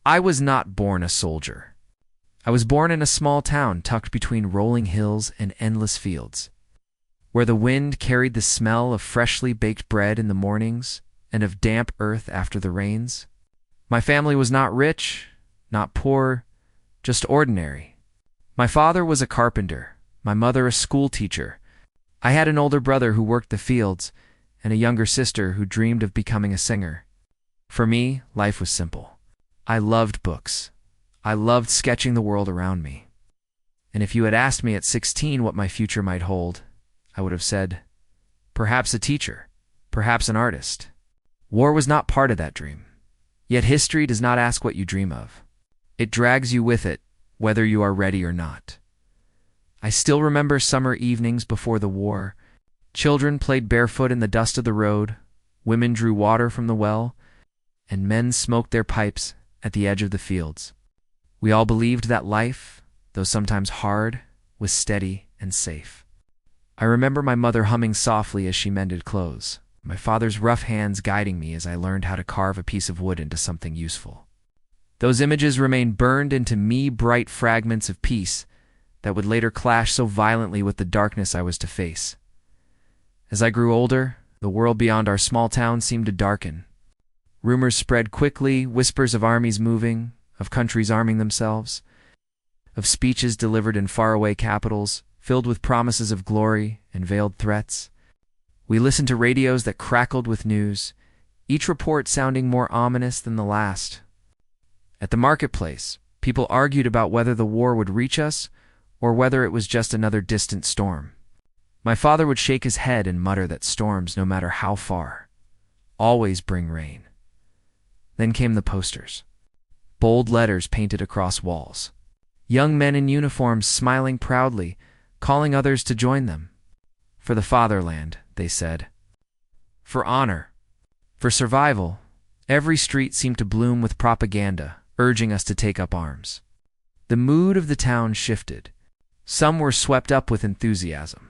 I was not born a soldier. I was born in a small town tucked between rolling hills and endless fields, where the wind carried the smell of freshly baked bread in the mornings and of damp earth after the rains. My family was not rich, not poor, just ordinary. My father was a carpenter, my mother a school teacher. I had an older brother who worked the fields, and a younger sister who dreamed of becoming a singer. For me, life was simple. I loved books. I loved sketching the world around me. And if you had asked me at 16 what my future might hold, I would have said, perhaps a teacher, perhaps an artist. War was not part of that dream. Yet history does not ask what you dream of. It drags you with it, whether you are ready or not. I still remember summer evenings before the war. Children played barefoot in the dust of the road, women drew water from the well, and men smoked their pipes at the edge of the fields. We all believed that life, though sometimes hard, was steady and safe. I remember my mother humming softly as she mended clothes, my father's rough hands guiding me as I learned how to carve a piece of wood into something useful. Those images remain burned into me, bright fragments of peace that would later clash so violently with the darkness I was to face. As I grew older, the world beyond our small town seemed to darken. Rumors spread quickly, whispers of armies moving, of countries arming themselves, of speeches delivered in faraway capitals, filled with promises of glory and veiled threats. We listened to radios that crackled with news, each report sounding more ominous than the last. At the marketplace, people argued about whether the war would reach us or whether it was just another distant storm. My father would shake his head and mutter that storms, no matter how far, always bring rain. Then came the posters. Bold letters painted across walls. Young men in uniforms smiling proudly, calling others to join them. For the fatherland, they said. For honor. For survival. Every street seemed to bloom with propaganda, urging us to take up arms. The mood of the town shifted. Some were swept up with enthusiasm.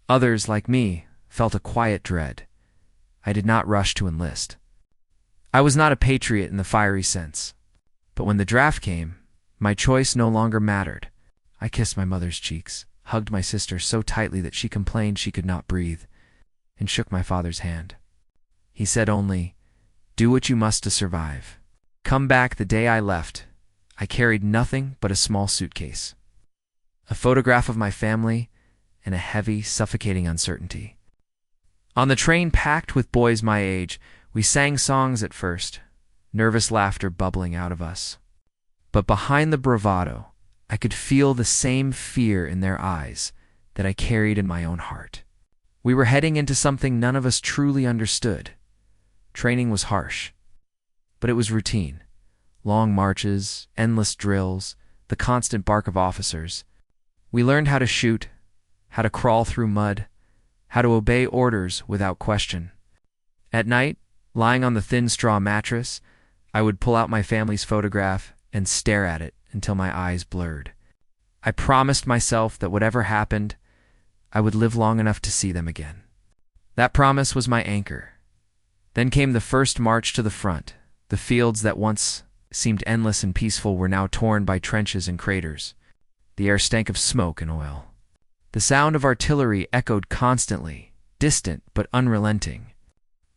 Others, like me, felt a quiet dread. I did not rush to enlist. I was not a patriot in the fiery sense. But when the draft came, my choice no longer mattered. I kissed my mother's cheeks, hugged my sister so tightly that she complained she could not breathe, and shook my father's hand. He said only, "Do what you must to survive." Come back the day I left, I carried nothing but a small suitcase, a photograph of my family, and a heavy, suffocating uncertainty. On the train packed with boys my age, we sang songs at first, nervous laughter bubbling out of us. But behind the bravado, I could feel the same fear in their eyes that I carried in my own heart. We were heading into something none of us truly understood. Training was harsh, but it was routine. Long marches, endless drills, the constant bark of officers. We learned how to shoot, how to crawl through mud, how to obey orders without question. At night, lying on the thin straw mattress, I would pull out my family's photograph and stare at it until my eyes blurred. I promised myself that whatever happened, I would live long enough to see them again. That promise was my anchor. Then came the first march to the front. The fields that once seemed endless and peaceful were now torn by trenches and craters. The air stank of smoke and oil. The sound of artillery echoed constantly, distant but unrelenting.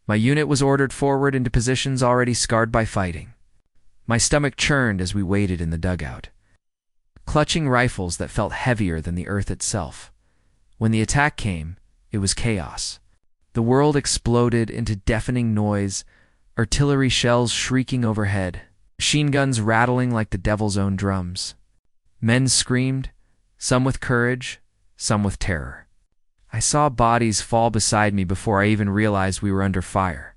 My unit was ordered forward into positions already scarred by fighting. My stomach churned as we waited in the dugout, clutching rifles that felt heavier than the earth itself. When the attack came, it was chaos. The world exploded into deafening noise, artillery shells shrieking overhead, machine guns rattling like the devil's own drums. Men screamed, some with courage, some with terror. I saw bodies fall beside me before I even realized we were under fire.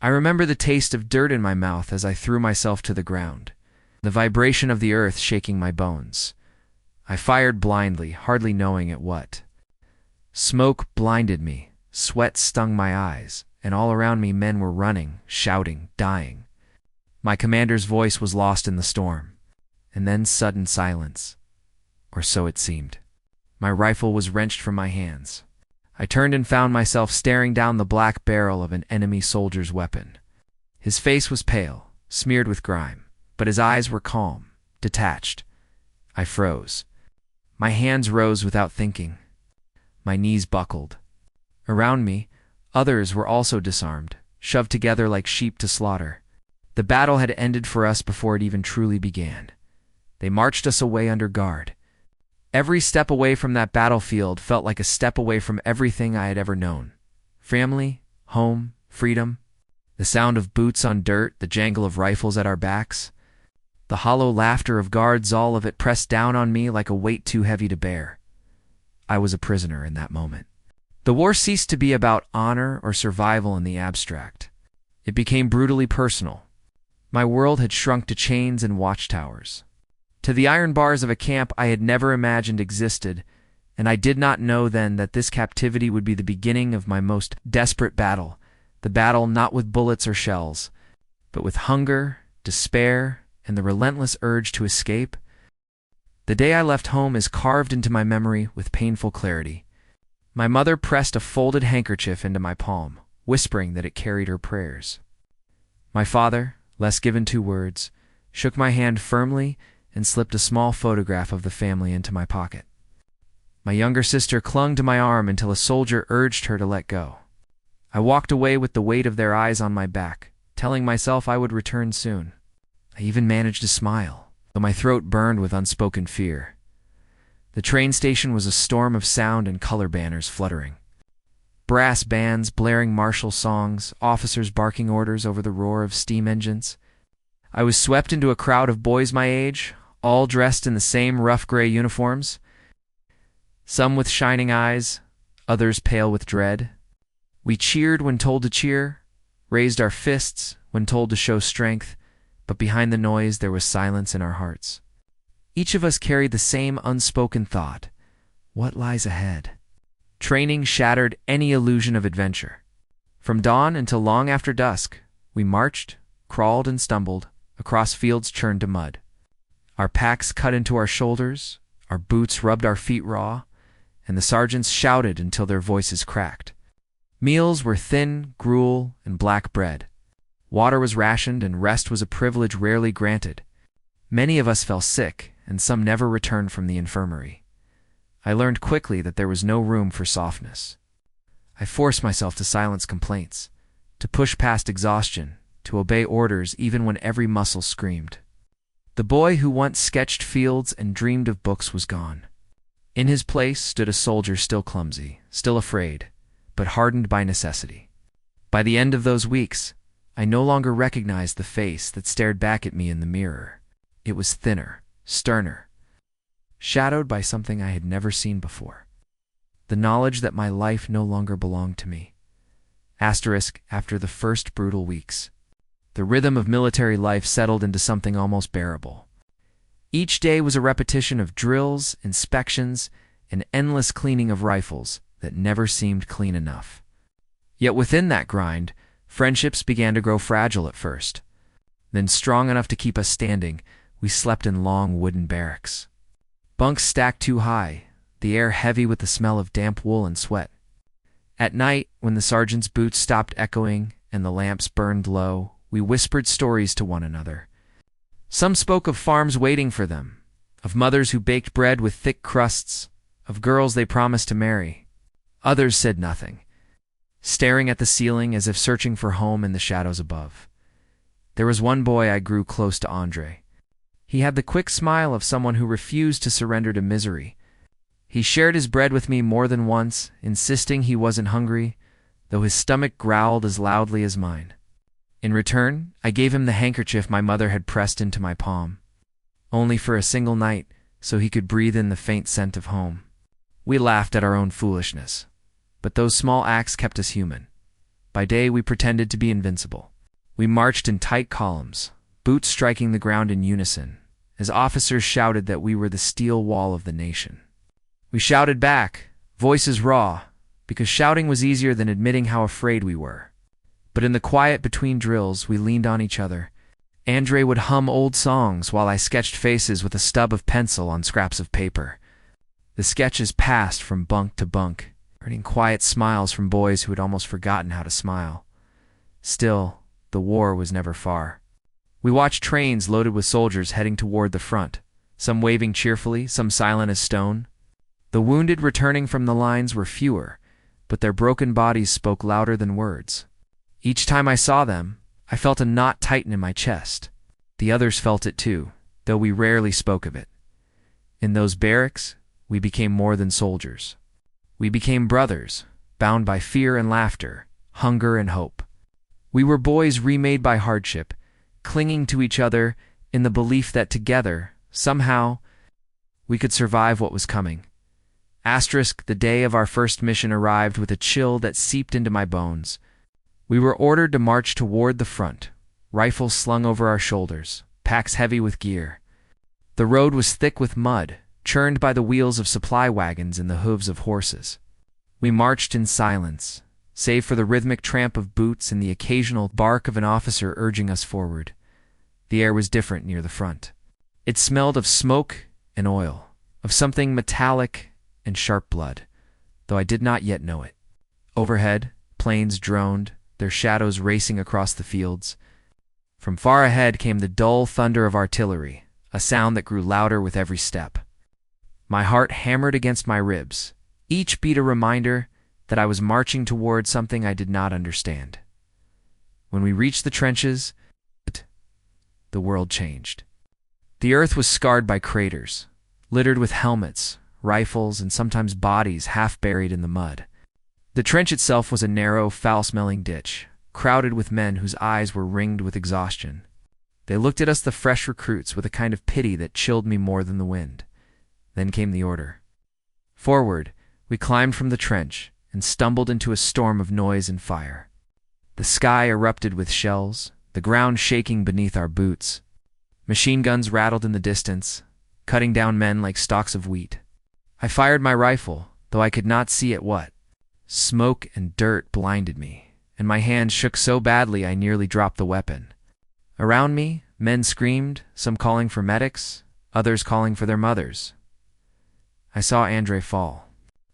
I remember the taste of dirt in my mouth as I threw myself to the ground, the vibration of the earth shaking my bones. I fired blindly, hardly knowing at what. Smoke blinded me, sweat stung my eyes, and all around me men were running, shouting, dying. My commander's voice was lost in the storm, and then sudden silence, or so it seemed. My rifle was wrenched from my hands. I turned and found myself staring down the black barrel of an enemy soldier's weapon. His face was pale, smeared with grime, but his eyes were calm, detached. I froze. My hands rose without thinking. My knees buckled. Around me, others were also disarmed, shoved together like sheep to slaughter. The battle had ended for us before it even truly began. They marched us away under guard. Every step away from that battlefield felt like a step away from everything I had ever known. Family, home, freedom. The sound of boots on dirt, the jangle of rifles at our backs. The hollow laughter of guards, all of it pressed down on me like a weight too heavy to bear. I was a prisoner in that moment. The war ceased to be about honor or survival in the abstract. It became brutally personal. My world had shrunk to chains and watchtowers, to the iron bars of a camp I had never imagined existed, and I did not know then that this captivity would be the beginning of my most desperate battle, the battle not with bullets or shells, but with hunger, despair, and the relentless urge to escape. The day I left home is carved into my memory with painful clarity. My mother pressed a folded handkerchief into my palm, whispering that it carried her prayers. My father, less given to words, shook my hand firmly and slipped a small photograph of the family into my pocket. My younger sister clung to my arm until a soldier urged her to let go. I walked away with the weight of their eyes on my back, telling myself I would return soon. I even managed to smile, though my throat burned with unspoken fear. The train station was a storm of sound and color banners fluttering. Brass bands blaring martial songs, officers barking orders over the roar of steam engines. I was swept into a crowd of boys my age, all dressed in the same rough gray uniforms, some with shining eyes, others pale with dread. We cheered when told to cheer, raised our fists when told to show strength, but behind the noise there was silence in our hearts. Each of us carried the same unspoken thought: what lies ahead? Training shattered any illusion of adventure. From dawn until long after dusk, we marched, crawled and stumbled, across fields churned to mud. Our packs cut into our shoulders, our boots rubbed our feet raw, and the sergeants shouted until their voices cracked. Meals were thin gruel and black bread. Water was rationed, and rest was a privilege rarely granted. Many of us fell sick, and some never returned from the infirmary. I learned quickly that there was no room for softness. I forced myself to silence complaints, to push past exhaustion, to obey orders even when every muscle screamed. The boy who once sketched fields and dreamed of books was gone. In his place stood a soldier still clumsy, still afraid, but hardened by necessity. By the end of those weeks, I no longer recognized the face that stared back at me in the mirror. It was thinner, sterner, shadowed by something I had never seen before. The knowledge that my life no longer belonged to me. Asterisk after the first brutal weeks. The rhythm of military life settled into something almost bearable. Each day was a repetition of drills, inspections, and endless cleaning of rifles that never seemed clean enough. Yet within that grind, friendships began to grow fragile at first. Then, strong enough to keep us standing, we slept in long wooden barracks. Bunks stacked too high, the air heavy with the smell of damp wool and sweat. At night, when the sergeant's boots stopped echoing and the lamps burned low, we whispered stories to one another. Some spoke of farms waiting for them, of mothers who baked bread with thick crusts, of girls they promised to marry. Others said nothing, staring at the ceiling as if searching for home in the shadows above. There was one boy I grew close to, Andre. He had the quick smile of someone who refused to surrender to misery. He shared his bread with me more than once, insisting he wasn't hungry, though his stomach growled as loudly as mine. In return, I gave him the handkerchief my mother had pressed into my palm, only for a single night, so he could breathe in the faint scent of home. We laughed at our own foolishness, but those small acts kept us human. By day, we pretended to be invincible. We marched in tight columns, boots striking the ground in unison, as officers shouted that we were the steel wall of the nation. We shouted back, voices raw, because shouting was easier than admitting how afraid we were. But in the quiet between drills, we leaned on each other. Andre would hum old songs while I sketched faces with a stub of pencil on scraps of paper. The sketches passed from bunk to bunk, earning quiet smiles from boys who had almost forgotten how to smile. Still, the war was never far. We watched trains loaded with soldiers heading toward the front, some waving cheerfully, some silent as stone. The wounded returning from the lines were fewer, but their broken bodies spoke louder than words. Each time I saw them, I felt a knot tighten in my chest. The others felt it too, though we rarely spoke of it. In those barracks, we became more than soldiers. We became brothers, bound by fear and laughter, hunger and hope. We were boys remade by hardship, clinging to each other in the belief that together, somehow, we could survive what was coming. The day of our first mission arrived with a chill that seeped into my bones. We were ordered to march toward the front, rifles slung over our shoulders, packs heavy with gear. The road was thick with mud, churned by the wheels of supply wagons and the hooves of horses. We marched in silence, save for the rhythmic tramp of boots and the occasional bark of an officer urging us forward. The air was different near the front. It smelled of smoke and oil, of something metallic and sharp blood, though I did not yet know it. Overhead, planes droned, their shadows racing across the fields. From far ahead came the dull thunder of artillery, a sound that grew louder with every step. My heart hammered against my ribs, each beat a reminder that I was marching toward something I did not understand. When we reached the trenches, the world changed. The earth was scarred by craters, littered with helmets, rifles, and sometimes bodies half buried in the mud. The trench itself was a narrow, foul-smelling ditch, crowded with men whose eyes were ringed with exhaustion. They looked at us, the fresh recruits, with a kind of pity that chilled me more than the wind. Then came the order. Forward, we climbed from the trench and stumbled into a storm of noise and fire. The sky erupted with shells, the ground shaking beneath our boots. Machine guns rattled in the distance, cutting down men like stalks of wheat. I fired my rifle, though I could not see at what. Smoke and dirt blinded me, and my hand shook so badly I nearly dropped the weapon. Around me, men screamed, some calling for medics, others calling for their mothers. I saw Andre fall.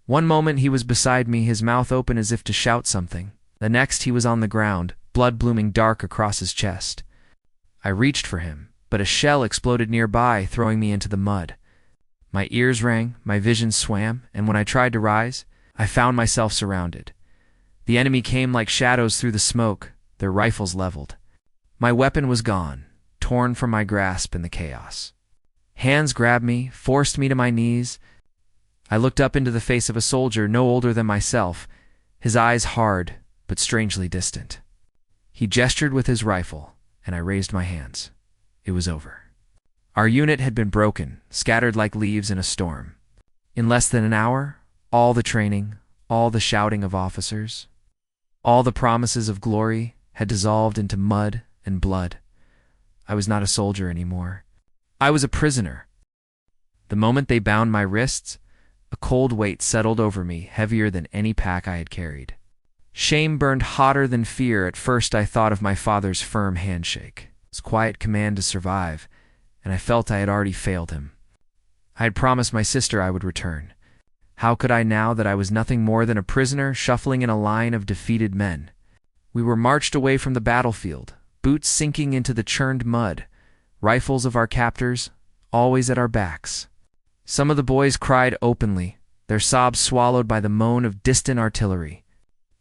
One moment he was beside me, his mouth open as if to shout something. The next he was on the ground, blood blooming dark across his chest. I reached for him, but a shell exploded nearby, throwing me into the mud. My ears rang, my vision swam, and when I tried to rise, I found myself surrounded. The enemy came like shadows through the smoke, their rifles leveled. My weapon was gone, torn from my grasp in the chaos. Hands grabbed me, forced me to my knees. I looked up into the face of a soldier no older than myself, his eyes hard but strangely distant. He gestured with his rifle, and I raised my hands. It was over. Our unit had been broken, scattered like leaves in a storm. In less than an hour, all the training, all the shouting of officers, all the promises of glory had dissolved into mud and blood. I was not a soldier anymore. I was a prisoner. The moment they bound my wrists, a cold weight settled over me, heavier than any pack I had carried. Shame burned hotter than fear. At first I thought of my father's firm handshake, his quiet command to survive, and I felt I had already failed him. I had promised my sister I would return. How could I now that I was nothing more than a prisoner shuffling in a line of defeated men? We were marched away from the battlefield, boots sinking into the churned mud, rifles of our captors always at our backs. Some of the boys cried openly, their sobs swallowed by the moan of distant artillery.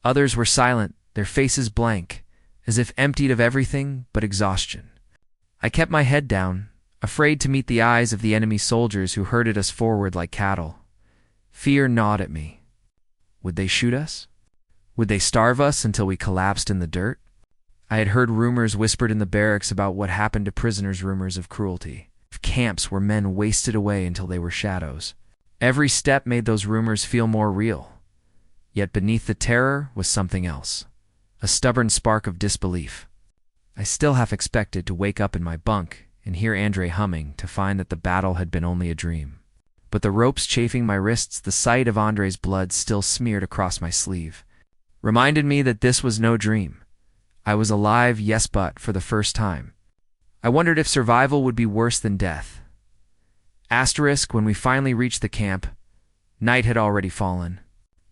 Others were silent, their faces blank, as if emptied of everything but exhaustion. I kept my head down, afraid to meet the eyes of the enemy soldiers who herded us forward like cattle. Fear gnawed at me. Would they shoot us? Would they starve us until we collapsed in the dirt? I had heard rumors whispered in the barracks about what happened to prisoners, rumors of cruelty, of camps where men wasted away until they were shadows. Every step made those rumors feel more real. Yet beneath the terror was something else, a stubborn spark of disbelief. I still half expected to wake up in my bunk and hear Andre humming, to find that the battle had been only a dream. But the ropes chafing my wrists, the sight of Andre's blood still smeared across my sleeve, reminded me that this was no dream. I was alive, yes, but for the first time. I wondered if survival would be worse than death. When we finally reached the camp, night had already fallen.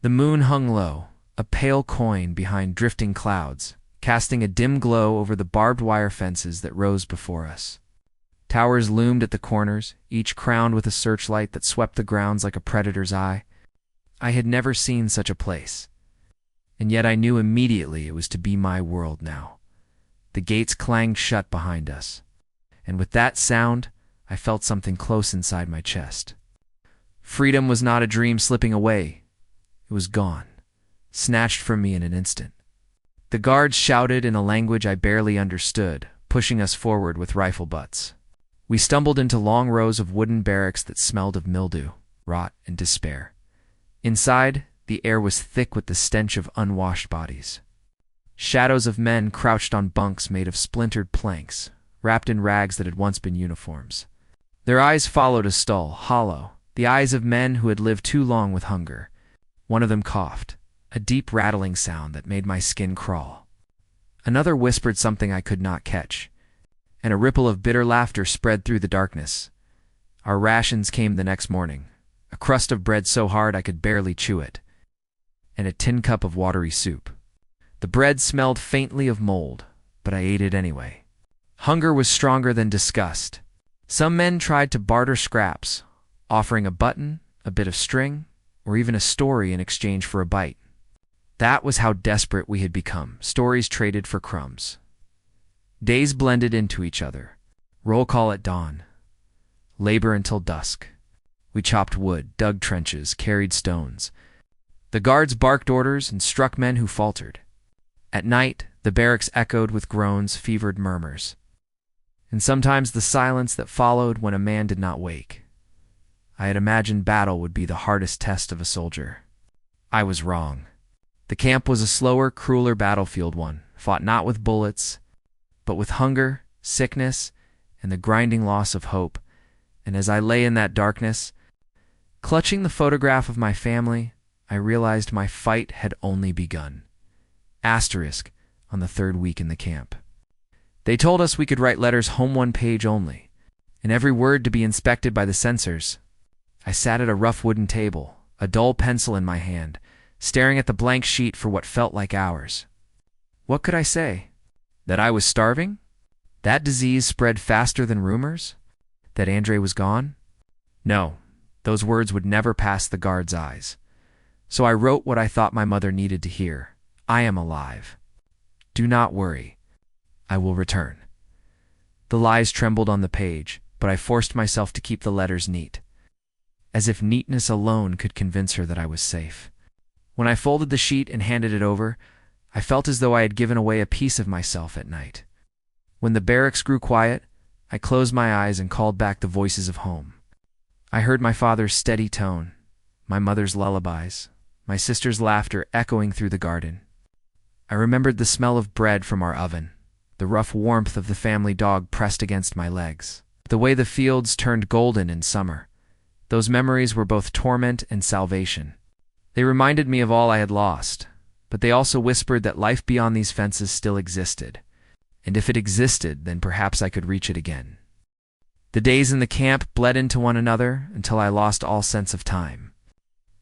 The moon hung low, a pale coin behind drifting clouds, casting a dim glow over the barbed wire fences that rose before us. Towers loomed at the corners, each crowned with a searchlight that swept the grounds like a predator's eye. I had never seen such a place, and yet I knew immediately it was to be my world now. The gates clanged shut behind us, and with that sound, I felt something close inside my chest. Freedom was not a dream slipping away. It was gone, snatched from me in an instant. The guards shouted in a language I barely understood, pushing us forward with rifle butts. We stumbled into long rows of wooden barracks that smelled of mildew, rot, and despair. Inside, the air was thick with the stench of unwashed bodies. Shadows of men crouched on bunks made of splintered planks, wrapped in rags that had once been uniforms. Their eyes followed a stall, hollow, the eyes of men who had lived too long with hunger. One of them coughed, a deep rattling sound that made my skin crawl. Another whispered something I could not catch, and a ripple of bitter laughter spread through the darkness. Our rations came the next morning, a crust of bread so hard I could barely chew it, and a tin cup of watery soup. The bread smelled faintly of mold, but I ate it anyway. Hunger was stronger than disgust. Some men tried to barter scraps, offering a button, a bit of string, or even a story in exchange for a bite. That was how desperate we had become, stories traded for crumbs. Days blended into each other. Roll call at dawn. Labor until dusk. We chopped wood, dug trenches, carried stones. The guards barked orders and struck men who faltered. At night, the barracks echoed with groans, fevered murmurs, and sometimes the silence that followed when a man did not wake. I had imagined battle would be the hardest test of a soldier. I was wrong. The camp was a slower, crueler battlefield one, fought not with bullets, but with hunger, sickness, and the grinding loss of hope. And as I lay in that darkness, clutching the photograph of my family, I realized my fight had only begun. Asterisk on the third week in the camp. They told us we could write letters home one page only, and every word to be inspected by the censors. I sat at a rough wooden table, a dull pencil in my hand, staring at the blank sheet for what felt like hours. What could I say? That I was starving? That disease spread faster than rumors? That Andre was gone? No, those words would never pass the guard's eyes. So I wrote what I thought my mother needed to hear. I am alive. Do not worry. I will return. The lies trembled on the page, but I forced myself to keep the letters neat, as if neatness alone could convince her that I was safe. When I folded the sheet and handed it over, I felt as though I had given away a piece of myself at night. When the barracks grew quiet, I closed my eyes and called back the voices of home. I heard my father's steady tone, my mother's lullabies, my sister's laughter echoing through the garden. I remembered the smell of bread from our oven, the rough warmth of the family dog pressed against my legs, the way the fields turned golden in summer. Those memories were both torment and salvation. They reminded me of all I had lost, but they also whispered that life beyond these fences still existed, and if it existed, then perhaps I could reach it again. The days in the camp bled into one another until I lost all sense of time.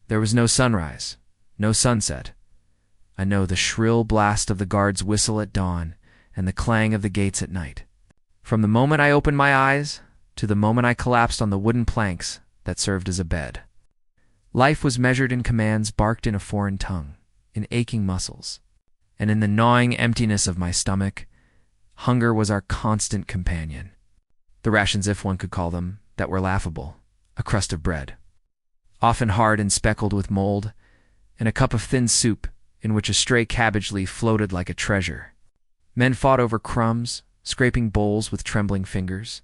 There was no sunrise, no sunset. I know the shrill blast of the guard's whistle at dawn and the clang of the gates at night. From the moment I opened my eyes to the moment I collapsed on the wooden planks that served as a bed. Life was measured in commands barked in a foreign tongue, in aching muscles, and in the gnawing emptiness of my stomach, hunger was our constant companion. The rations, if one could call them, that were laughable, a crust of bread, often hard and speckled with mold, and a cup of thin soup in which a stray cabbage leaf floated like a treasure. Men fought over crumbs, scraping bowls with trembling fingers.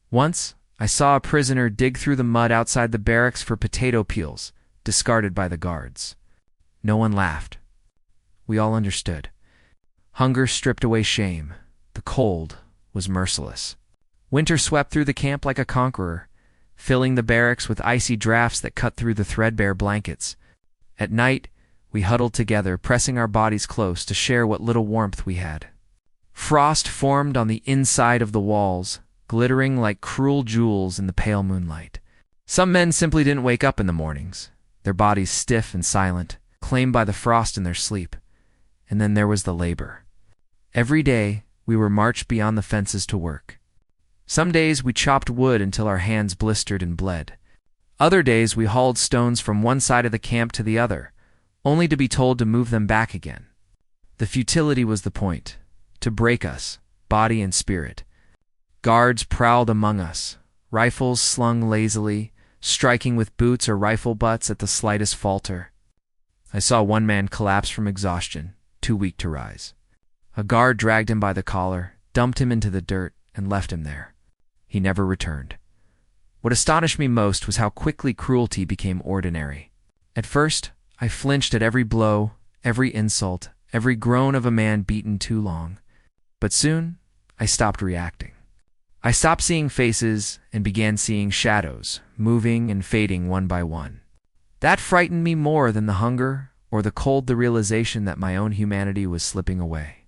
Once, I saw a prisoner dig through the mud outside the barracks for potato peels, discarded by the guards. No one laughed. We all understood. Hunger stripped away shame. The cold was merciless. Winter swept through the camp like a conqueror, filling the barracks with icy drafts that cut through the threadbare blankets. At night, we huddled together, pressing our bodies close to share what little warmth we had. Frost formed on the inside of the walls, glittering like cruel jewels in the pale moonlight. Some men simply didn't wake up in the mornings, their bodies stiff and silent, claimed by the frost in their sleep. And then there was the labor. Every day, we were marched beyond the fences to work. Some days we chopped wood until our hands blistered and bled. Other days we hauled stones from one side of the camp to the other, only to be told to move them back again. The futility was the point, to break us, body and spirit. Guards prowled among us, rifles slung lazily, striking with boots or rifle butts at the slightest falter. I saw one man collapse from exhaustion, too weak to rise. A guard dragged him by the collar, dumped him into the dirt, and left him there. He never returned. What astonished me most was how quickly cruelty became ordinary. At first, I flinched at every blow, every insult, every groan of a man beaten too long. But soon, I stopped reacting. I stopped seeing faces and began seeing shadows, moving and fading one by one. That frightened me more than the hunger or the cold, the realization that my own humanity was slipping away,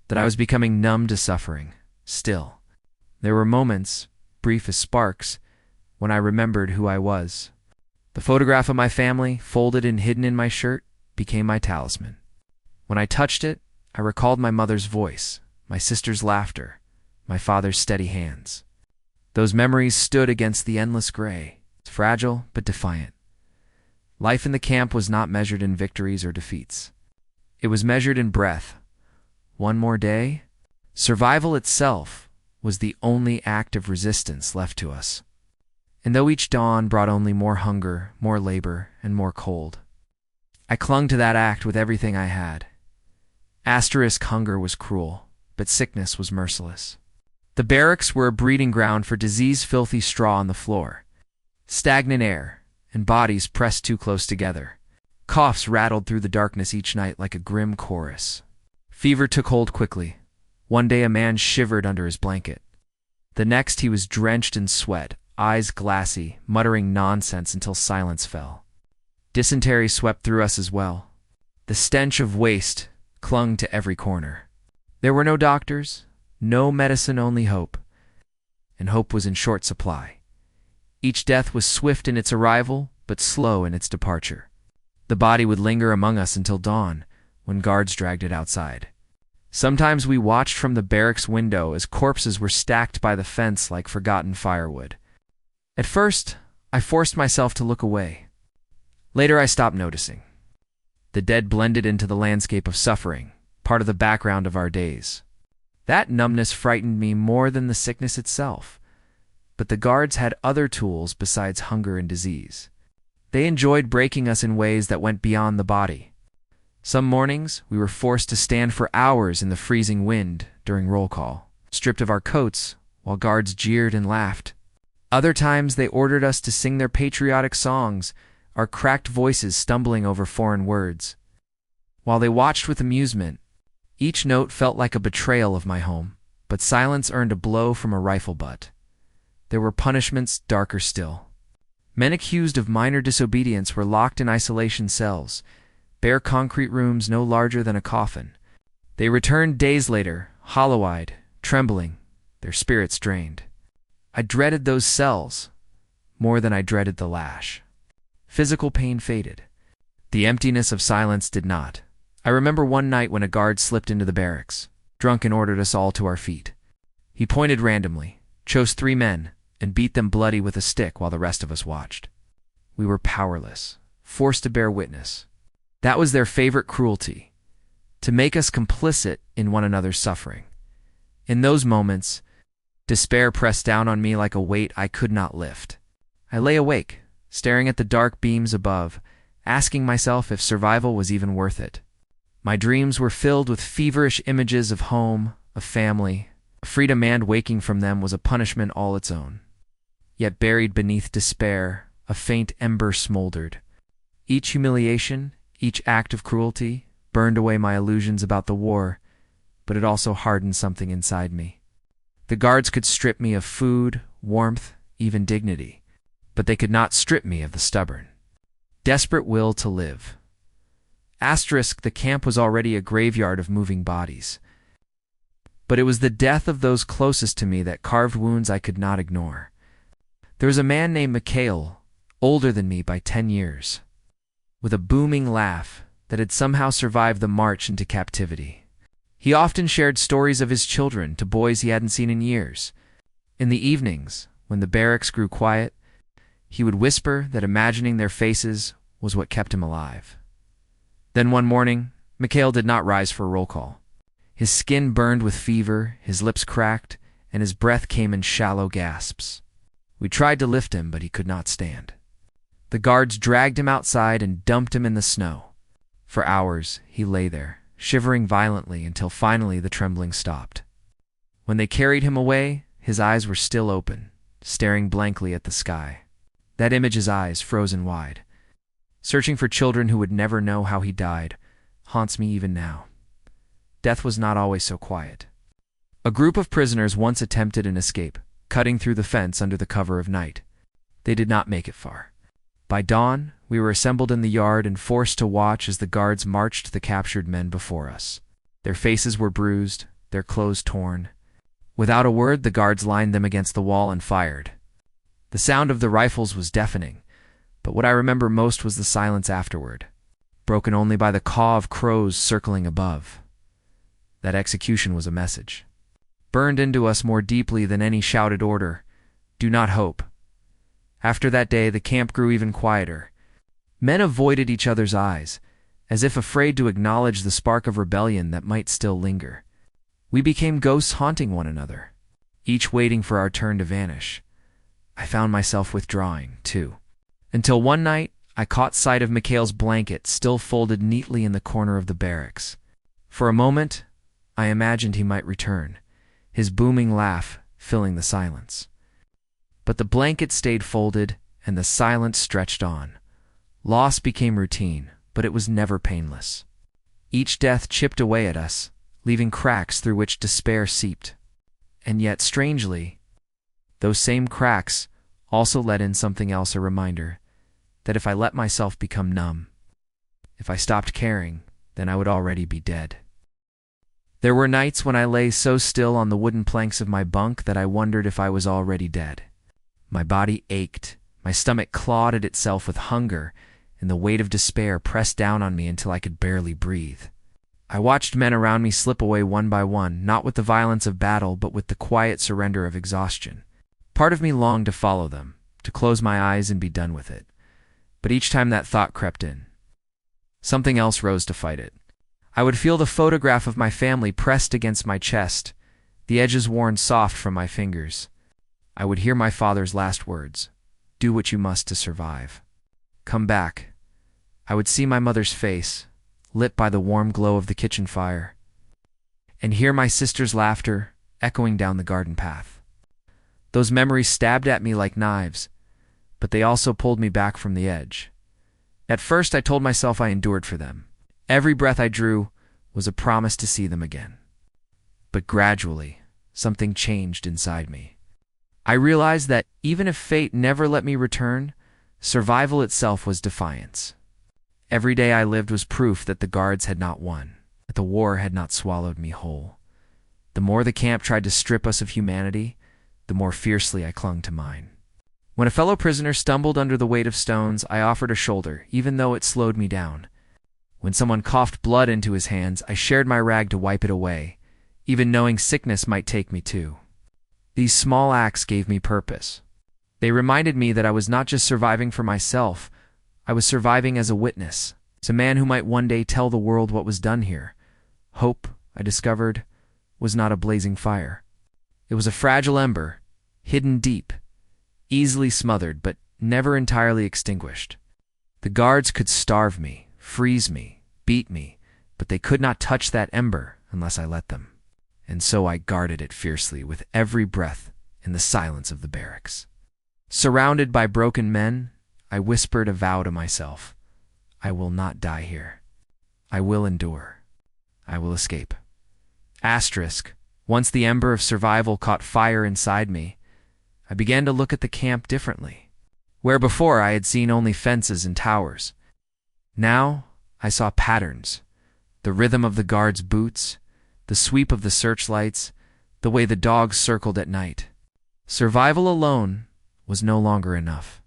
that I was becoming numb to suffering. Still, there were moments, brief as sparks, when I remembered who I was. The photograph of my family, folded and hidden in my shirt, became my talisman. When I touched it, I recalled my mother's voice, my sister's laughter, my father's steady hands. Those memories stood against the endless gray, fragile but defiant. Life in the camp was not measured in victories or defeats. It was measured in breath. One more day? Survival itself was the only act of resistance left to us. And though each dawn brought only more hunger, more labor, and more cold, I clung to that act with everything I had. Asterisk hunger was cruel, but sickness was merciless. The barracks were a breeding ground for disease-filthy straw on the floor, stagnant air, and bodies pressed too close together. Coughs rattled through the darkness each night like a grim chorus. Fever took hold quickly. One day a man shivered under his blanket. The next he was drenched in sweat, eyes glassy, muttering nonsense until silence fell. Dysentery swept through us as well. The stench of waste clung to every corner. There were no doctors, no medicine, only hope. And hope was in short supply. Each death was swift in its arrival, but slow in its departure. The body would linger among us until dawn, when guards dragged it outside. Sometimes we watched from the barracks window as corpses were stacked by the fence like forgotten firewood. At first, I forced myself to look away. Later, I stopped noticing. The dead blended into the landscape of suffering, part of the background of our days. That numbness frightened me more than the sickness itself. But the guards had other tools besides hunger and disease. They enjoyed breaking us in ways that went beyond the body. Some mornings, we were forced to stand for hours in the freezing wind during roll call, stripped of our coats, while guards jeered and laughed. Other times, they ordered us to sing their patriotic songs, our cracked voices stumbling over foreign words. While they watched with amusement, each note felt like a betrayal of my home, but silence earned a blow from a rifle butt. There were punishments darker still. Men accused of minor disobedience were locked in isolation cells, bare concrete rooms no larger than a coffin. They returned days later, hollow-eyed, trembling, their spirits drained. I dreaded those cells more than I dreaded the lash. Physical pain faded. The emptiness of silence did not. I remember one night when a guard slipped into the barracks, drunk, and ordered us all to our feet. He pointed randomly, chose 3 men, and beat them bloody with a stick while the rest of us watched. We were powerless, forced to bear witness. That was their favorite cruelty, to make us complicit in one another's suffering. In those moments, despair pressed down on me like a weight I could not lift. I lay awake, staring at the dark beams above, asking myself if survival was even worth it. My dreams were filled with feverish images of home, of family. A freedom, and waking from them was a punishment all its own. Yet buried beneath despair, a faint ember smoldered. Each humiliation, each act of cruelty, burned away my illusions about the war, but it also hardened something inside me. The guards could strip me of food, warmth, even dignity, but they could not strip me of the stubborn, desperate will to live. Asterisk, the camp was already a graveyard of moving bodies. But it was the death of those closest to me that carved wounds I could not ignore. There was a man named Mikhail, older than me by 10 years, with a booming laugh that had somehow survived the march into captivity. He often shared stories of his children to boys he hadn't seen in years. In the evenings, when the barracks grew quiet, he would whisper that imagining their faces was what kept him alive. Then one morning, Mikhail did not rise for a roll call. His skin burned with fever, his lips cracked, and his breath came in shallow gasps. We tried to lift him, but he could not stand. The guards dragged him outside and dumped him in the snow. For hours, he lay there, shivering violently until finally the trembling stopped. When they carried him away, his eyes were still open, staring blankly at the sky. That image, his eyes frozen wide, searching for children who would never know how he died, haunts me even now. Death was not always so quiet. A group of prisoners once attempted an escape, cutting through the fence under the cover of night. They did not make it far. By dawn, we were assembled in the yard and forced to watch as the guards marched the captured men before us. Their faces were bruised, their clothes torn. Without a word, the guards lined them against the wall and fired. The sound of the rifles was deafening, but what I remember most was the silence afterward, broken only by the caw of crows circling above. That execution was a message, burned into us more deeply than any shouted order: "Do not hope." After that day, the camp grew even quieter. Men avoided each other's eyes, as if afraid to acknowledge the spark of rebellion that might still linger. We became ghosts haunting one another, each waiting for our turn to vanish. I found myself withdrawing, too, until one night I caught sight of Mikhail's blanket still folded neatly in the corner of the barracks. For a moment, I imagined he might return, his booming laugh filling the silence. But the blanket stayed folded, and the silence stretched on. Loss became routine, but it was never painless. Each death chipped away at us, leaving cracks through which despair seeped. And yet, strangely, those same cracks also let in something else, a reminder that if I let myself become numb, if I stopped caring, then I would already be dead. There were nights when I lay so still on the wooden planks of my bunk that I wondered if I was already dead. My body ached, my stomach clawed at itself with hunger, and the weight of despair pressed down on me until I could barely breathe. I watched men around me slip away one by one, not with the violence of battle, but with the quiet surrender of exhaustion. Part of me longed to follow them, to close my eyes and be done with it. But each time that thought crept in, something else rose to fight it. I would feel the photograph of my family pressed against my chest, the edges worn soft from my fingers. I would hear my father's last words: "Do what you must to survive. Come back." I would see my mother's face, lit by the warm glow of the kitchen fire, and hear my sister's laughter echoing down the garden path. Those memories stabbed at me like knives, but they also pulled me back from the edge. At first, I told myself I endured for them. Every breath I drew was a promise to see them again. But gradually, something changed inside me. I realized that even if fate never let me return, survival itself was defiance. Every day I lived was proof that the guards had not won, that the war had not swallowed me whole. The more the camp tried to strip us of humanity, the more fiercely I clung to mine. When a fellow prisoner stumbled under the weight of stones, I offered a shoulder, even though it slowed me down. When someone coughed blood into his hands, I shared my rag to wipe it away, even knowing sickness might take me too. These small acts gave me purpose. They reminded me that I was not just surviving for myself, I was surviving as a witness, as a man who might one day tell the world what was done here. Hope, I discovered, was not a blazing fire. It was a fragile ember, hidden deep, easily smothered, but never entirely extinguished. The guards could starve me, freeze me, beat me, but they could not touch that ember unless I let them. And so I guarded it fiercely with every breath in the silence of the barracks. Surrounded by broken men, I whispered a vow to myself: I will not die here. I will endure. I will escape. Asterisk. Once the ember of survival caught fire inside me, I began to look at the camp differently. Where before I had seen only fences and towers, now I saw patterns: the rhythm of the guards' boots, the sweep of the searchlights, the way the dogs circled at night. Survival alone was no longer enough.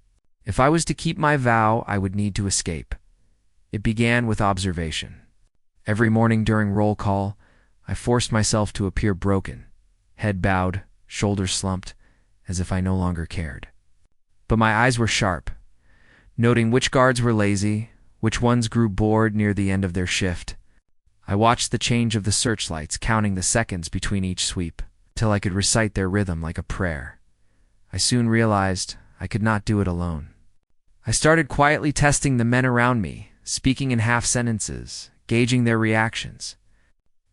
If I was to keep my vow, I would need to escape. It began with observation. Every morning during roll call, I forced myself to appear broken, head bowed, shoulders slumped, as if I no longer cared. But my eyes were sharp, noting which guards were lazy, which ones grew bored near the end of their shift. I watched the change of the searchlights, counting the seconds between each sweep, till I could recite their rhythm like a prayer. I soon realized I could not do it alone. I started quietly testing the men around me, speaking in half sentences, gauging their reactions.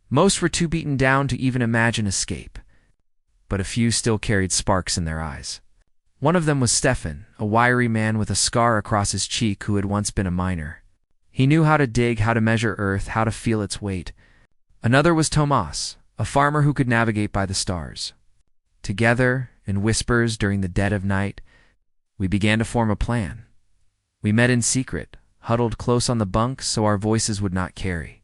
Most were too beaten down to even imagine escape, but a few still carried sparks in their eyes. One of them was Stefan, a wiry man with a scar across his cheek who had once been a miner. He knew how to dig, how to measure earth, how to feel its weight. Another was Tomas, a farmer who could navigate by the stars. Together, in whispers during the dead of night, we began to form a plan. We met in secret, huddled close on the bunk so our voices would not carry.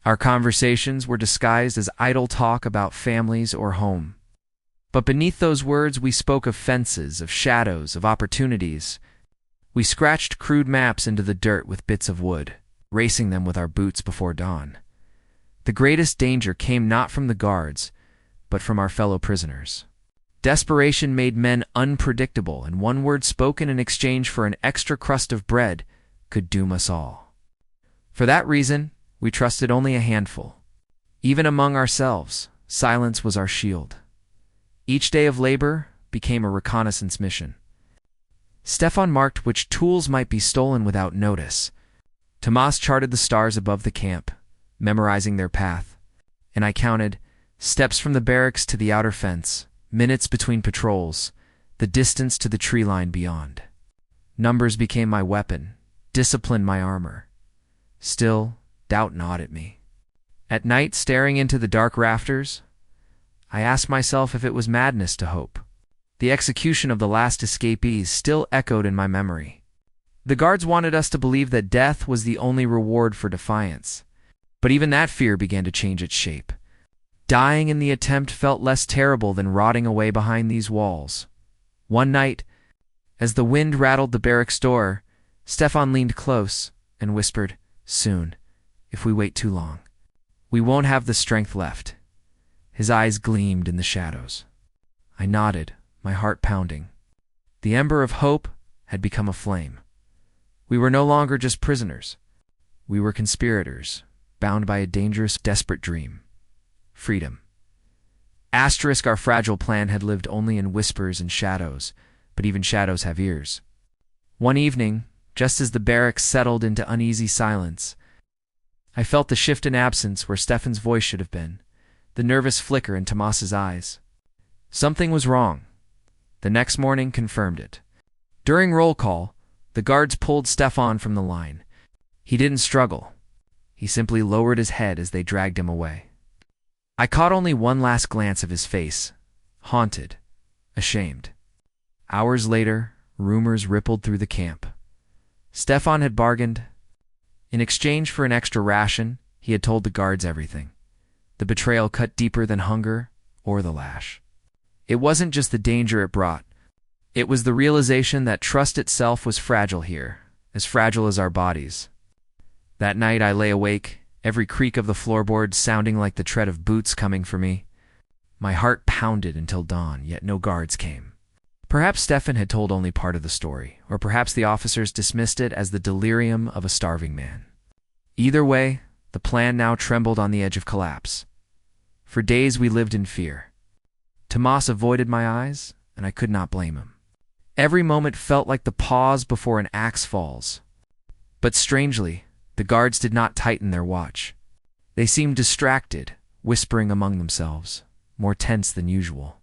Our conversations were disguised as idle talk about families or home. But beneath those words we spoke of fences, of shadows, of opportunities. We scratched crude maps into the dirt with bits of wood, racing them with our boots before dawn. The greatest danger came not from the guards, but from our fellow prisoners. Desperation made men unpredictable, and one word spoken in exchange for an extra crust of bread could doom us all. For that reason, we trusted only a handful. Even among ourselves, silence was our shield. Each day of labor became a reconnaissance mission. Stefan marked which tools might be stolen without notice. Tomas charted the stars above the camp, memorizing their path, and I counted steps from the barracks to the outer fence, minutes between patrols, the distance to the tree line beyond. Numbers became my weapon, discipline my armor. Still, doubt gnawed at me. At night, staring into the dark rafters, I asked myself if it was madness to hope. The execution of the last escapees still echoed in my memory. The guards wanted us to believe that death was the only reward for defiance, but even that fear began to change its shape. Dying in the attempt felt less terrible than rotting away behind these walls. One night, as the wind rattled the barracks door, Stefan leaned close and whispered, "Soon, if we wait too long, we won't have the strength left." His eyes gleamed in the shadows. I nodded, my heart pounding. The ember of hope had become a flame. We were no longer just prisoners. We were conspirators, bound by a dangerous, desperate dream. Freedom. Asterisk, our fragile plan had lived only in whispers and shadows, but even shadows have ears. One evening, just as the barracks settled into uneasy silence, I felt the shift in absence where Stefan's voice should have been, the nervous flicker in Tomas's eyes. Something was wrong. The next morning confirmed it. During roll call, the guards pulled Stefan from the line. He didn't struggle. He simply lowered his head as they dragged him away. I caught only one last glance of his face, haunted, ashamed. Hours later, rumors rippled through the camp. Stefan had bargained. In exchange for an extra ration, he had told the guards everything. The betrayal cut deeper than hunger or the lash. It wasn't just the danger it brought. It was the realization that trust itself was fragile here, as fragile as our bodies. That night I lay awake, every creak of the floorboard sounding like the tread of boots coming for me. My heart pounded until dawn, yet no guards came. Perhaps Stefan had told only part of the story, or perhaps the officers dismissed it as the delirium of a starving man. Either way, the plan now trembled on the edge of collapse. For days we lived in fear. Tomas avoided my eyes, and I could not blame him. Every moment felt like the pause before an axe falls. But strangely, the guards did not tighten their watch. They seemed distracted, whispering among themselves, more tense than usual.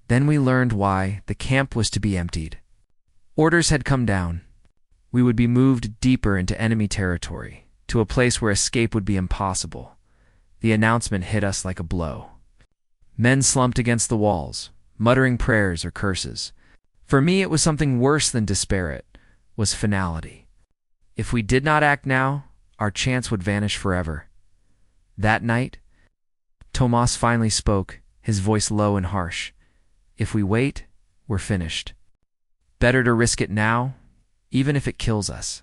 Then we learned why the camp was to be emptied. Orders had come down. We would be moved deeper into enemy territory, to a place where escape would be impossible. The announcement hit us like a blow. Men slumped against the walls, muttering prayers or curses. For me, it was something worse than despair. It was finality. If we did not act now, our chance would vanish forever. That night, Tomas finally spoke, his voice low and harsh. If we wait, we're finished. Better to risk it now, even if it kills us.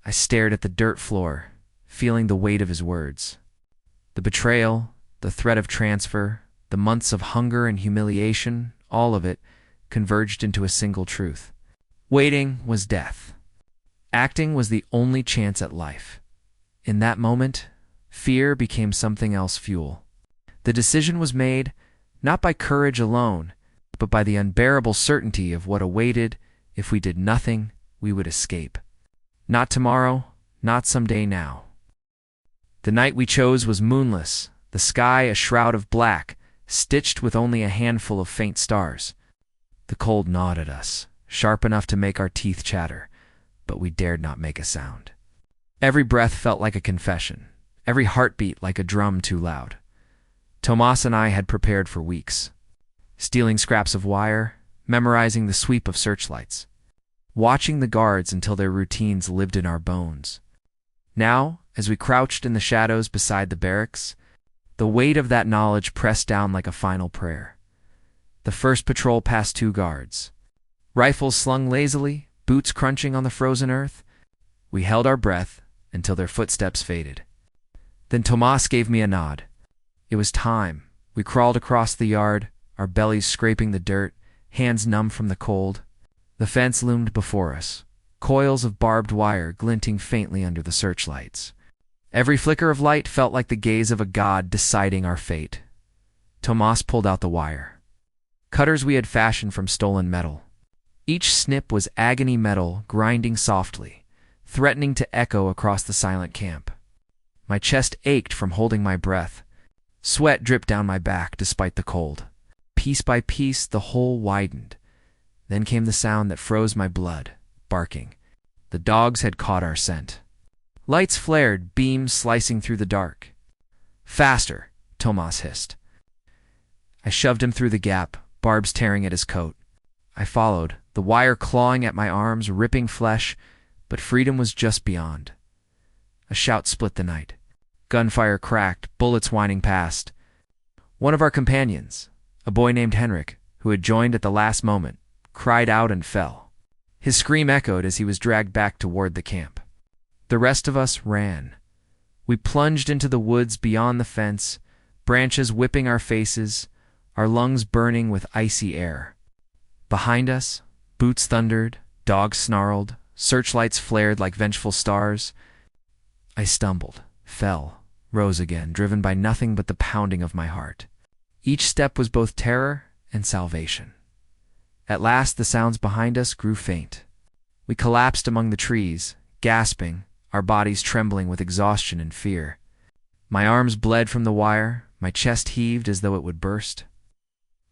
I stared at the dirt floor, feeling the weight of his words. The betrayal, the threat of transfer, the months of hunger and humiliation, all of it converged into a single truth. Waiting was death. Acting was the only chance at life. In that moment, fear became something else fuel. The decision was made not by courage alone, but by the unbearable certainty of what awaited. If we did nothing, we would escape. Not tomorrow, not someday now. The night we chose was moonless, the sky a shroud of black, stitched with only a handful of faint stars. The cold gnawed at us, sharp enough to make our teeth chatter, but we dared not make a sound. Every breath felt like a confession, every heartbeat like a drum too loud. Tomas and I had prepared for weeks, stealing scraps of wire, memorizing the sweep of searchlights, watching the guards until their routines lived in our bones. Now, as we crouched in the shadows beside the barracks, the weight of that knowledge pressed down like a final prayer. The first patrol passed 2 guards. Rifles slung lazily, boots crunching on the frozen earth. We held our breath until their footsteps faded. Then Tomas gave me a nod. It was time. We crawled across the yard, our bellies scraping the dirt, hands numb from the cold. The fence loomed before us, coils of barbed wire glinting faintly under the searchlights. Every flicker of light felt like the gaze of a god deciding our fate. Tomas pulled out the wire. Cutters we had fashioned from stolen metal. Each snip was agony metal grinding softly, threatening to echo across the silent camp. My chest ached from holding my breath. Sweat dripped down my back despite the cold. Piece by piece, the hole widened. Then came the sound that froze my blood, barking. The dogs had caught our scent. Lights flared, beams slicing through the dark. "Faster," Tomas hissed. I shoved him through the gap, barbs tearing at his coat. I followed, the wire clawing at my arms, ripping flesh, but freedom was just beyond. A shout split the night. Gunfire cracked, bullets whining past. One of our companions, a boy named Henrik, who had joined at the last moment, cried out and fell. His scream echoed as he was dragged back toward the camp. The rest of us ran. We plunged into the woods beyond the fence, branches whipping our faces, our lungs burning with icy air. Behind us, boots thundered, dogs snarled, searchlights flared like vengeful stars. I stumbled, fell, rose again, driven by nothing but the pounding of my heart. Each step was both terror and salvation. At last the sounds behind us grew faint. We collapsed among the trees, gasping, our bodies trembling with exhaustion and fear. My arms bled from the wire, my chest heaved as though it would burst.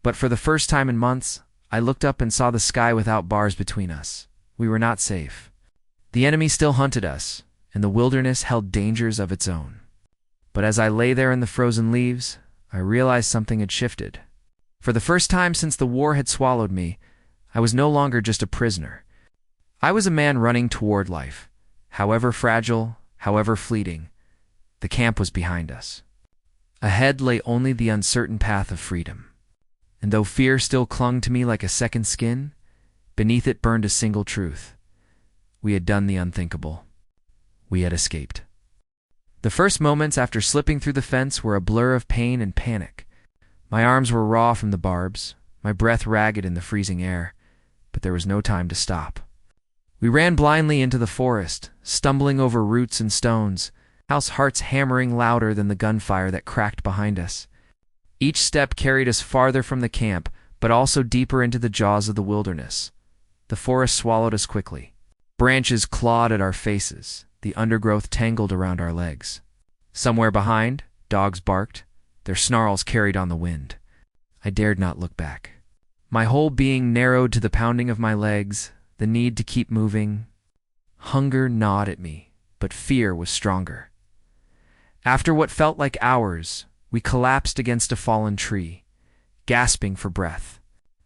But for the first time in months, I looked up and saw the sky without bars between us. We were not safe. The enemy still hunted us, and the wilderness held dangers of its own. But as I lay there in the frozen leaves, I realized something had shifted. For the first time since the war had swallowed me, I was no longer just a prisoner. I was a man running toward life. However fragile, however fleeting, the camp was behind us. Ahead lay only the uncertain path of freedom. And though fear still clung to me like a second skin, beneath it burned a single truth. We had done the unthinkable. We had escaped. The first moments after slipping through the fence were a blur of pain and panic. My arms were raw from the barbs, my breath ragged in the freezing air, but there was no time to stop. We ran blindly into the forest, stumbling over roots and stones, house hearts hammering louder than the gunfire that cracked behind us. Each step carried us farther from the camp, but also deeper into the jaws of the wilderness. The forest swallowed us quickly. Branches clawed at our faces, the undergrowth tangled around our legs. Somewhere behind, dogs barked, their snarls carried on the wind. I dared not look back. My whole being narrowed to the pounding of my legs, the need to keep moving. Hunger gnawed at me, but fear was stronger. After what felt like hours, we collapsed against a fallen tree, gasping for breath.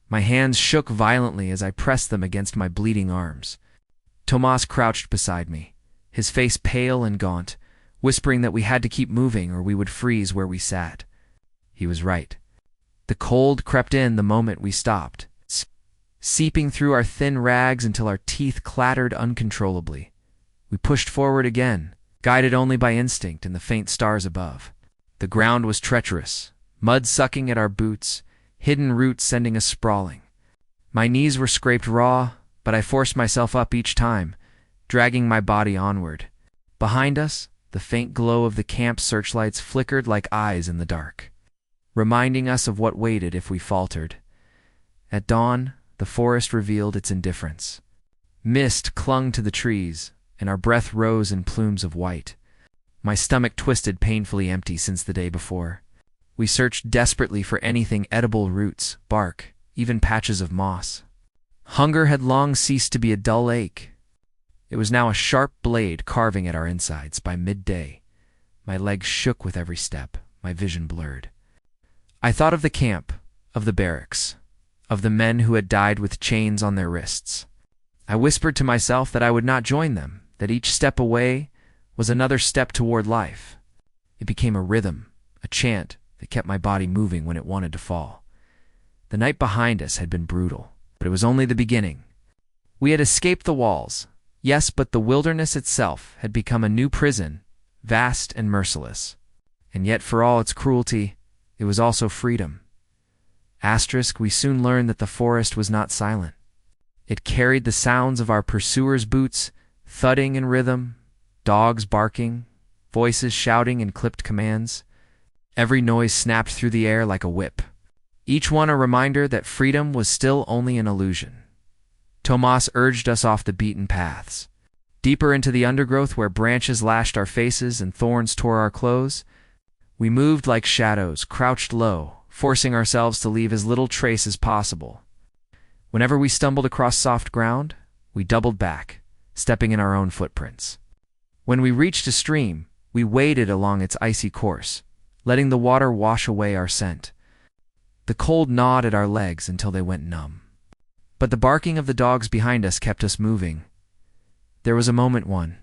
My hands shook violently as I pressed them against my bleeding arms. Tomas crouched beside me, his face pale and gaunt, whispering that we had to keep moving or we would freeze where we sat. He was right. The cold crept in the moment we stopped, seeping through our thin rags until our teeth clattered uncontrollably. We pushed forward again, guided only by instinct and the faint stars above. The ground was treacherous, mud sucking at our boots, hidden roots sending us sprawling. My knees were scraped raw, but I forced myself up each time, dragging my body onward. Behind us, the faint glow of the camp searchlights flickered like eyes in the dark, reminding us of what waited if we faltered. At dawn, the forest revealed its indifference. Mist clung to the trees, and our breath rose in plumes of white. My stomach twisted, painfully empty since the day before. We searched desperately for anything edible: roots, bark, even patches of moss. Hunger had long ceased to be a dull ache. It was now a sharp blade carving at our insides. By midday, my legs shook with every step, my vision blurred. I thought of the camp, of the barracks, of the men who had died with chains on their wrists. I whispered to myself that I would not join them, that each step away was another step toward life. It became a rhythm, a chant that kept my body moving when it wanted to fall. The night behind us had been brutal, but it was only the beginning. We had escaped the walls, yes, but the wilderness itself had become a new prison, vast and merciless. And yet, for all its cruelty, it was also freedom. We soon learned that the forest was not silent. It carried the sounds of our pursuers' boots, thudding in rhythm, dogs barking, voices shouting in clipped commands. Every noise snapped through the air like a whip, each one a reminder that freedom was still only an illusion. Tomas urged us off the beaten paths, deeper into the undergrowth where branches lashed our faces and thorns tore our clothes. We moved like shadows, crouched low, forcing ourselves to leave as little trace as possible. Whenever we stumbled across soft ground, we doubled back, stepping in our own footprints. When we reached a stream, we waded along its icy course, letting the water wash away our scent. The cold gnawed at our legs until they went numb. But the barking of the dogs behind us kept us moving. There was a moment, one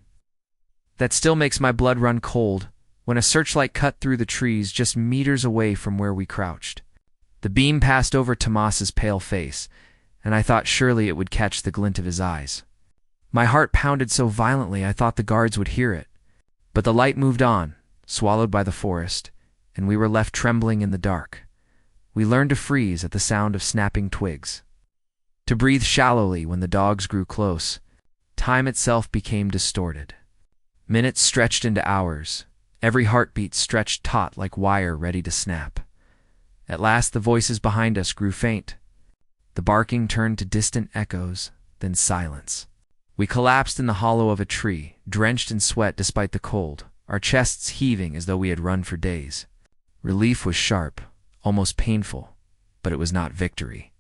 that still makes my blood run cold, when a searchlight cut through the trees just meters away from where we crouched. The beam passed over Tomas's pale face, and I thought surely it would catch the glint of his eyes. My heart pounded so violently I thought the guards would hear it. But the light moved on, swallowed by the forest, and we were left trembling in the dark. We learned to freeze at the sound of snapping twigs, to breathe shallowly when the dogs grew close. Time itself became distorted. Minutes stretched into hours, every heartbeat stretched taut like wire ready to snap. At last the voices behind us grew faint. The barking turned to distant echoes, then silence. We collapsed in the hollow of a tree, drenched in sweat despite the cold, our chests heaving as though we had run for days. Relief was sharp, almost painful, but it was not victory.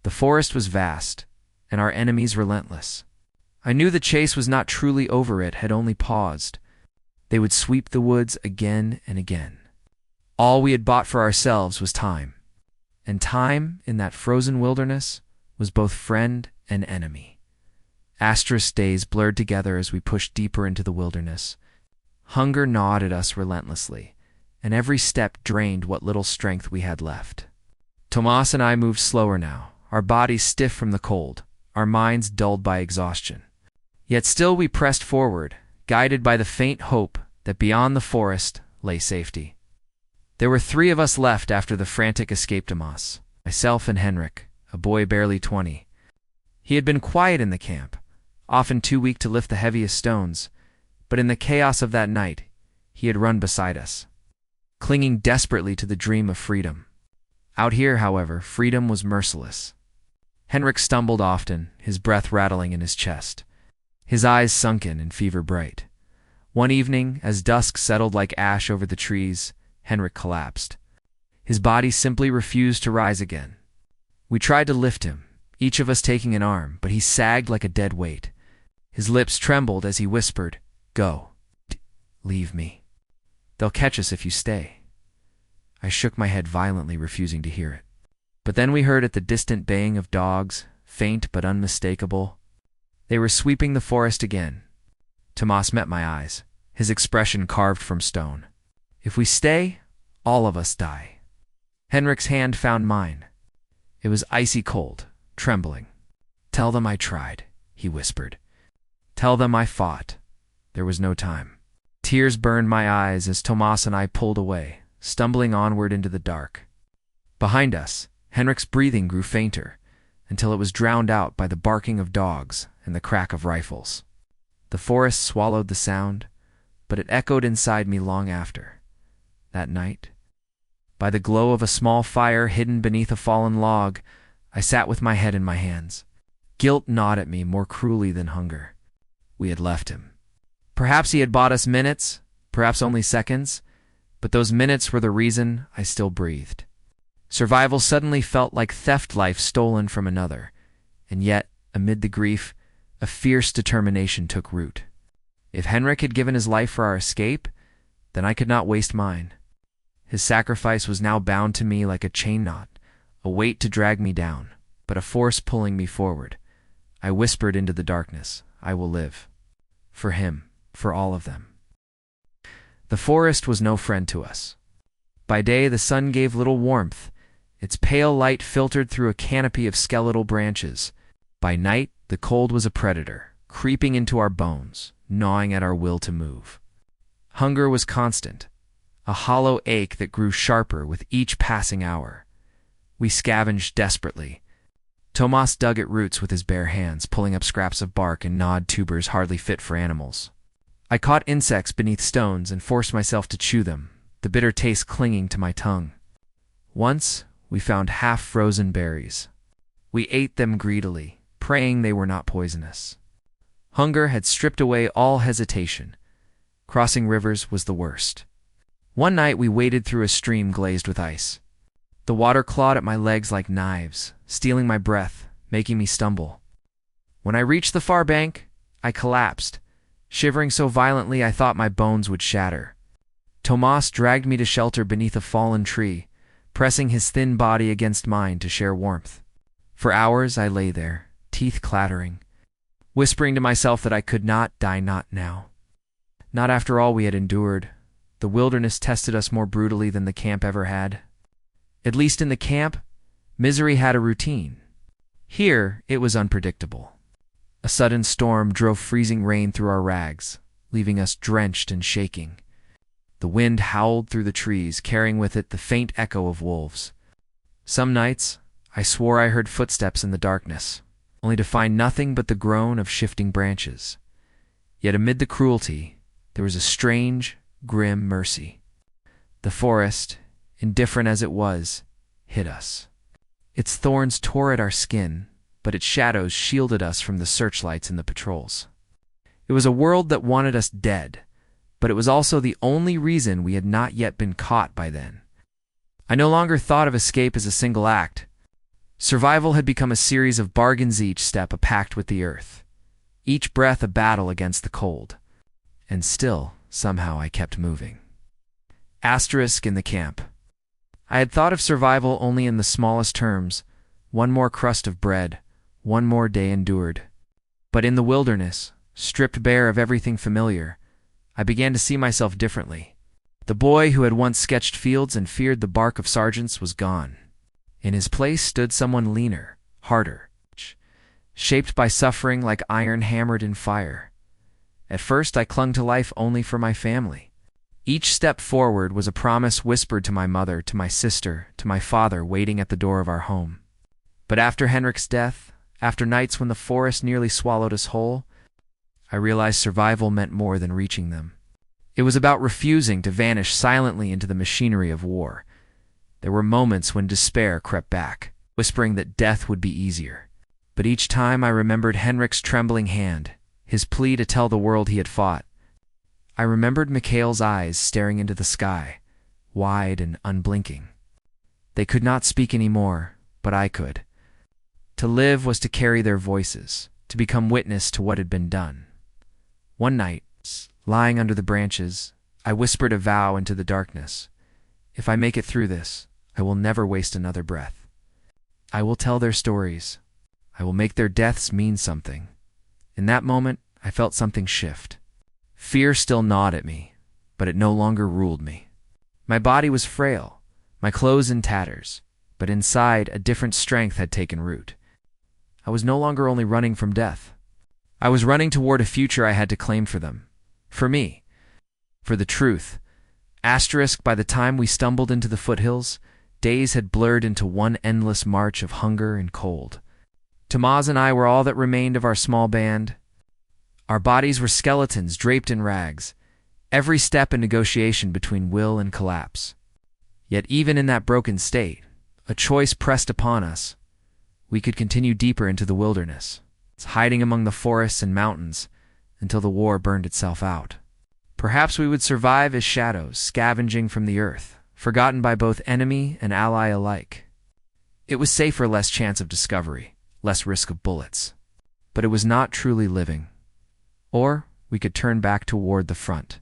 The forest was vast, and our enemies relentless. I knew the chase was not truly over, it had only paused. They would sweep the woods again and again. All we had bought for ourselves was time. And time, in that frozen wilderness, was both friend and enemy. Days blurred together as we pushed deeper into the wilderness. Hunger gnawed at us relentlessly, and every step drained what little strength we had left. Tomas and I moved slower now, our bodies stiff from the cold, our minds dulled by exhaustion. Yet still we pressed forward, guided by the faint hope that beyond the forest lay safety. There were 3 of us left after the frantic escape: Tomas, myself, and Henrik, a boy barely 20. He had been quiet in the camp, often too weak to lift the heaviest stones, but in the chaos of that night, he had run beside us, clinging desperately to the dream of freedom. Out here, however, freedom was merciless. Henrik stumbled often, his breath rattling in his chest, his eyes sunken and fever bright. One evening, as dusk settled like ash over the trees, Henrik collapsed. His body simply refused to rise again. We tried to lift him, each of us taking an arm, but he sagged like a dead weight. His lips trembled as he whispered, "Go. Leave me. They'll catch us if you stay." I shook my head violently, refusing to hear it. But then we heard at the distant baying of dogs, faint but unmistakable. They were sweeping the forest again. Tomas met my eyes, his expression carved from stone. "If we stay, all of us die." Henrik's hand found mine. It was icy cold, trembling. "Tell them I tried," he whispered. "Tell them I fought." There was no time. Tears burned my eyes as Tomas and I pulled away, stumbling onward into the dark. Behind us, Henrik's breathing grew fainter, until it was drowned out by the barking of dogs and the crack of rifles. The forest swallowed the sound, but it echoed inside me long after. That night, by the glow of a small fire hidden beneath a fallen log, I sat with my head in my hands. Guilt gnawed at me more cruelly than hunger. We had left him. Perhaps he had bought us minutes, perhaps only seconds, but those minutes were the reason I still breathed. Survival suddenly felt like theft life stolen from another, and yet, amid the grief, a fierce determination took root. If Henrik had given his life for our escape, then I could not waste mine. His sacrifice was now bound to me like a chain knot, a weight to drag me down, but a force pulling me forward. I whispered into the darkness, I will live. For him, for all of them. The forest was no friend to us. By day the sun gave little warmth. Its pale light filtered through a canopy of skeletal branches. By night the cold was a predator, creeping into our bones, gnawing at our will to move. Hunger was constant, a hollow ache that grew sharper with each passing hour. We scavenged desperately. Tomas dug at roots with his bare hands, pulling up scraps of bark and gnawed tubers hardly fit for animals. I caught insects beneath stones and forced myself to chew them, the bitter taste clinging to my tongue. Once, we found half-frozen berries. We ate them greedily, praying they were not poisonous. Hunger had stripped away all hesitation. Crossing rivers was the worst. One night we waded through a stream glazed with ice. The water clawed at my legs like knives, stealing my breath, making me stumble. When I reached the far bank, I collapsed, shivering so violently I thought my bones would shatter. Tomas dragged me to shelter beneath a fallen tree, pressing his thin body against mine to share warmth. For hours I lay there, teeth clattering, whispering to myself that I could not die not now. Not after all we had endured. The wilderness tested us more brutally than the camp ever had. At least in the camp, misery had a routine. Here, it was unpredictable. A sudden storm drove freezing rain through our rags, leaving us drenched and shaking. The wind howled through the trees, carrying with it the faint echo of wolves. Some nights, I swore I heard footsteps in the darkness, only to find nothing but the groan of shifting branches. Yet amid the cruelty, there was a strange, grim mercy. The forest, indifferent as it was, hid us. Its thorns tore at our skin, but its shadows shielded us from the searchlights and the patrols. It was a world that wanted us dead, but it was also the only reason we had not yet been caught by then. I no longer thought of escape as a single act. Survival had become a series of bargains, each step a pact with the earth, each breath a battle against the cold. And still, somehow I kept moving. Asterisk in the camp. I had thought of survival only in the smallest terms, one more crust of bread, one more day endured. But in the wilderness, stripped bare of everything familiar, I began to see myself differently. The boy who had once sketched fields and feared the bark of sergeants was gone. In his place stood someone leaner, harder, shaped by suffering like iron hammered in fire. At first I clung to life only for my family. Each step forward was a promise whispered to my mother, to my sister, to my father waiting at the door of our home. But after Henrik's death, after nights when the forest nearly swallowed us whole, I realized survival meant more than reaching them. It was about refusing to vanish silently into the machinery of war. There were moments when despair crept back, whispering that death would be easier. But each time I remembered Henrik's trembling hand, his plea to tell the world he had fought. I remembered Mikhail's eyes staring into the sky, wide and unblinking. They could not speak anymore, but I could. To live was to carry their voices, to become witness to what had been done. One night, lying under the branches, I whispered a vow into the darkness. If I make it through this, I will never waste another breath. I will tell their stories. I will make their deaths mean something. In that moment, I felt something shift. Fear still gnawed at me, but it no longer ruled me. My body was frail, my clothes in tatters, but inside a different strength had taken root. I was no longer only running from death. I was running toward a future I had to claim for them. For me. For the truth. Asterisk, by the time we stumbled into the foothills, days had blurred into one endless march of hunger and cold. Tomaz and I were all that remained of our small band. Our bodies were skeletons draped in rags, every step a negotiation between will and collapse. Yet even in that broken state, a choice pressed upon us. We could continue deeper into the wilderness, hiding among the forests and mountains until the war burned itself out. Perhaps we would survive as shadows, scavenging from the earth, forgotten by both enemy and ally alike. It was safer, less chance of discovery, less risk of bullets. But it was not truly living. Or we could turn back toward the front,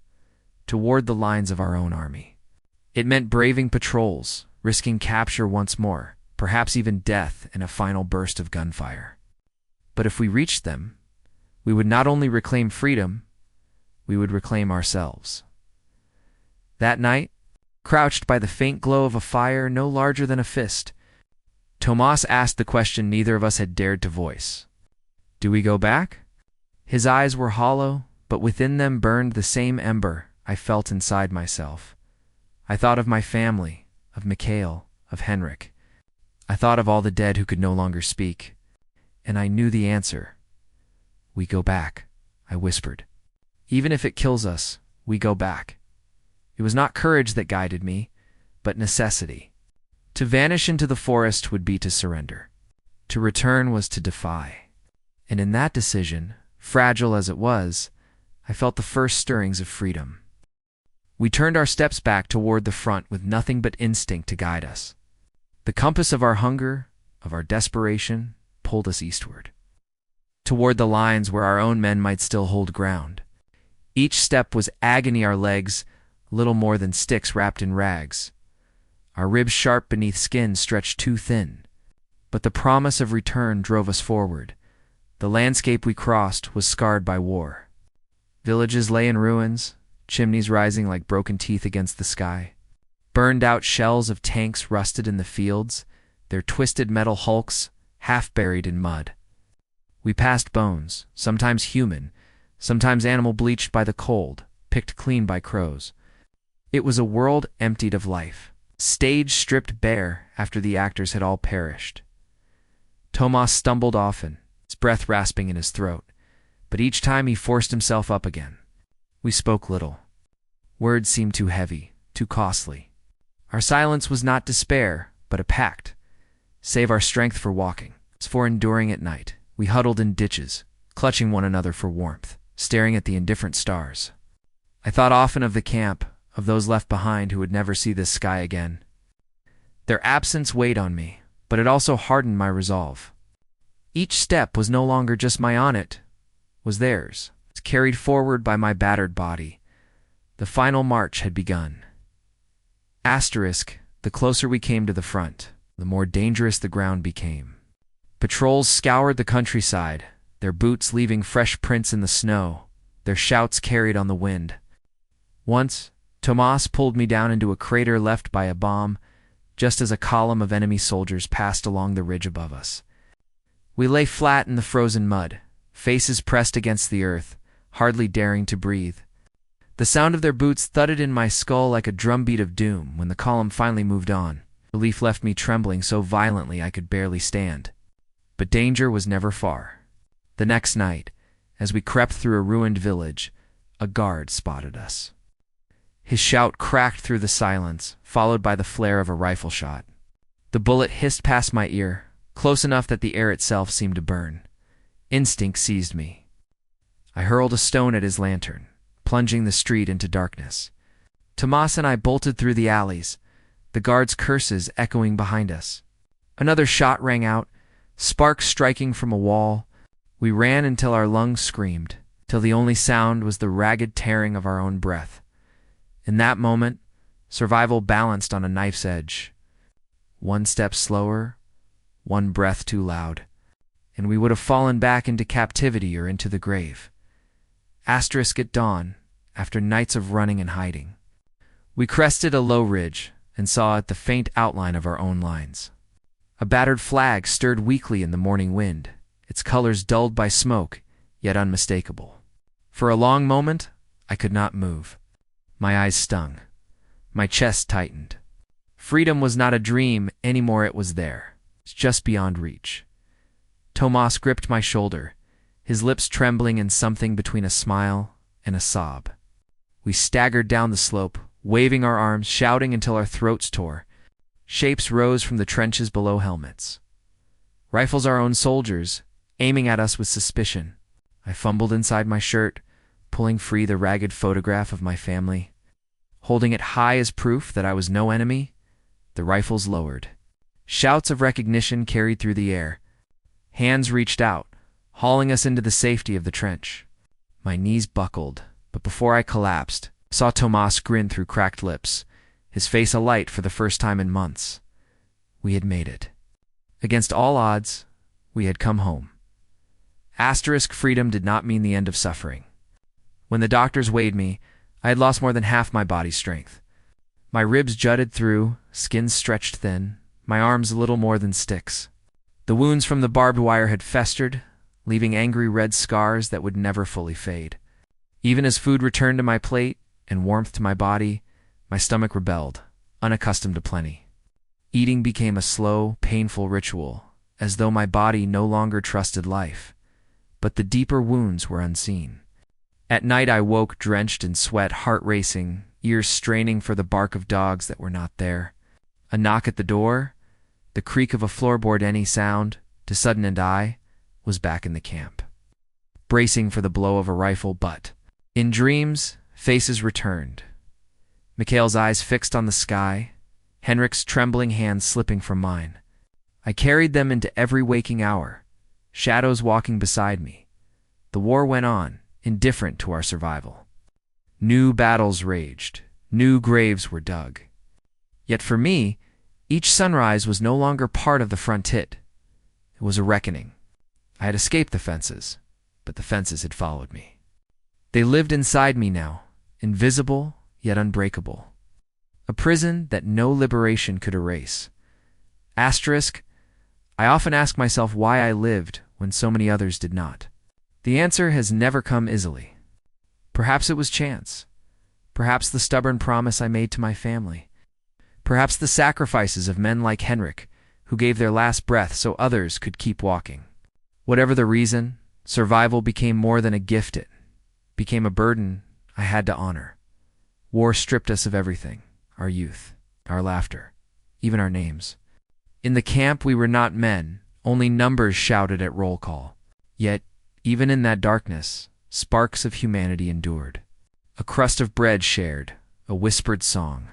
toward the lines of our own army. It meant braving patrols, risking capture once more, perhaps even death in a final burst of gunfire. But if we reached them, we would not only reclaim freedom, we would reclaim ourselves. That night, crouched by the faint glow of a fire no larger than a fist, Tomas asked the question neither of us had dared to voice. Do we go back? His eyes were hollow, but within them burned the same ember I felt inside myself. I thought of my family, of Mikhail, of Henrik. I thought of all the dead who could no longer speak. And I knew the answer. We go back, I whispered. Even if it kills us, we go back. It was not courage that guided me, but necessity. To vanish into the forest would be to surrender. To return was to defy. And in that decision, fragile as it was, I felt the first stirrings of freedom. We turned our steps back toward the front with nothing but instinct to guide us. The compass of our hunger, of our desperation, pulled us eastward, toward the lines where our own men might still hold ground. Each step was agony, our legs little more than sticks wrapped in rags. Our ribs sharp beneath skin stretched too thin. But the promise of return drove us forward. The landscape we crossed was scarred by war. Villages lay in ruins, chimneys rising like broken teeth against the sky. Burned-out shells of tanks rusted in the fields, their twisted metal hulks half buried in mud. We passed bones, sometimes human, sometimes animal, bleached by the cold, picked clean by crows. It was a world emptied of life, stage stripped bare after the actors had all perished. Tomas stumbled often, his breath rasping in his throat, but each time he forced himself up again. We spoke little. Words seemed too heavy, too costly. Our silence was not despair, but a pact. Save our strength for walking, for enduring at night. We huddled in ditches, clutching one another for warmth, staring at the indifferent stars. I thought often of the camp, of those left behind who would never see this sky again. Their absence weighed on me, but it also hardened my resolve. Each step was no longer just my own, it was theirs. It was carried forward by my battered body. The final march had begun. Asterisk, the closer we came to the front, the more dangerous the ground became. Patrols scoured the countryside, their boots leaving fresh prints in the snow, their shouts carried on the wind. Once, Tomas pulled me down into a crater left by a bomb, just as a column of enemy soldiers passed along the ridge above us. We lay flat in the frozen mud, faces pressed against the earth, hardly daring to breathe. The sound of their boots thudded in my skull like a drumbeat of doom when the column finally moved on. Relief left me trembling so violently I could barely stand. But danger was never far. The next night, as we crept through a ruined village, a guard spotted us. His shout cracked through the silence, followed by the flare of a rifle shot. The bullet hissed past my ear, close enough that the air itself seemed to burn. Instinct seized me. I hurled a stone at his lantern, plunging the street into darkness. Tomas and I bolted through the alleys, the guards' curses echoing behind us. Another shot rang out, sparks striking from a wall. We ran until our lungs screamed, till the only sound was the ragged tearing of our own breath. In that moment, survival balanced on a knife's edge. One step slower, one breath too loud, and we would have fallen back into captivity or into the grave. Asterisk, at dawn, after nights of running and hiding, we crested a low ridge and saw at the faint outline of our own lines. A battered flag stirred weakly in the morning wind, its colors dulled by smoke, yet unmistakable. For a long moment, I could not move. My eyes stung. My chest tightened. Freedom was not a dream anymore, it was there. It's just beyond reach. Tomas gripped my shoulder, his lips trembling in something between a smile and a sob. We staggered down the slope, waving our arms, shouting until our throats tore. Shapes rose from the trenches below helmets. Rifles our own soldiers, aiming at us with suspicion. I fumbled inside my shirt, pulling free the ragged photograph of my family. Holding it high as proof that I was no enemy, the rifles lowered. Shouts of recognition carried through the air. Hands reached out, hauling us into the safety of the trench. My knees buckled, but before I collapsed, I saw Tomas grin through cracked lips, his face alight for the first time in months. We had made it. Against all odds, we had come home. Asterisk freedom did not mean the end of suffering. When the doctors weighed me, I had lost more than half my body's strength. My ribs jutted through, skin stretched thin, my arms little more than sticks. The wounds from the barbed wire had festered, leaving angry red scars that would never fully fade. Even as food returned to my plate and warmth to my body, my stomach rebelled, unaccustomed to plenty. Eating became a slow, painful ritual, as though my body no longer trusted life. But the deeper wounds were unseen. At night I woke drenched in sweat, heart racing, ears straining for the bark of dogs that were not there. A knock at the door, the creak of a floorboard, any sound, to sudden, and I was back in the camp, bracing for the blow of a rifle. But in dreams, faces returned. Mikhail's eyes fixed on the sky, Henrik's trembling hands slipping from mine. I carried them into every waking hour, shadows walking beside me. The war went on, indifferent to our survival. New battles raged, new graves were dug. Yet for me, each sunrise was no longer part of the front hit. It was a reckoning. I had escaped the fences, but the fences had followed me. They lived inside me now, invisible yet unbreakable. A prison that no liberation could erase. Asterisk, I often ask myself why I lived when so many others did not. The answer has never come easily. Perhaps it was chance. Perhaps the stubborn promise I made to my family. Perhaps the sacrifices of men like Henrik, who gave their last breath so others could keep walking. Whatever the reason, survival became more than a gift. It became a burden I had to honor. War stripped us of everything, our youth, our laughter, even our names. In the camp we were not men, only numbers shouted at roll call. Yet, even in that darkness, sparks of humanity endured. A crust of bread shared, a whispered song,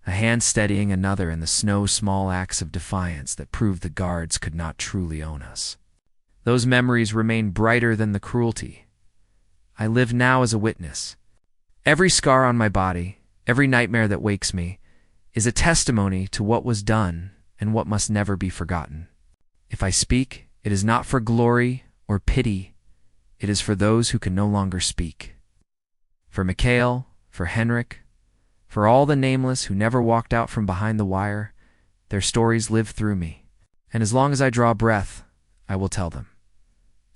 a hand steadying another in the small acts of defiance that proved the guards could not truly own us. Those memories remain brighter than the cruelty. I live now as a witness. Every scar on my body, every nightmare that wakes me, is a testimony to what was done and what must never be forgotten. If I speak, it is not for glory or pity, it is for those who can no longer speak. For Mikhail, for Henrik, for all the nameless who never walked out from behind the wire, their stories live through me, and as long as I draw breath, I will tell them.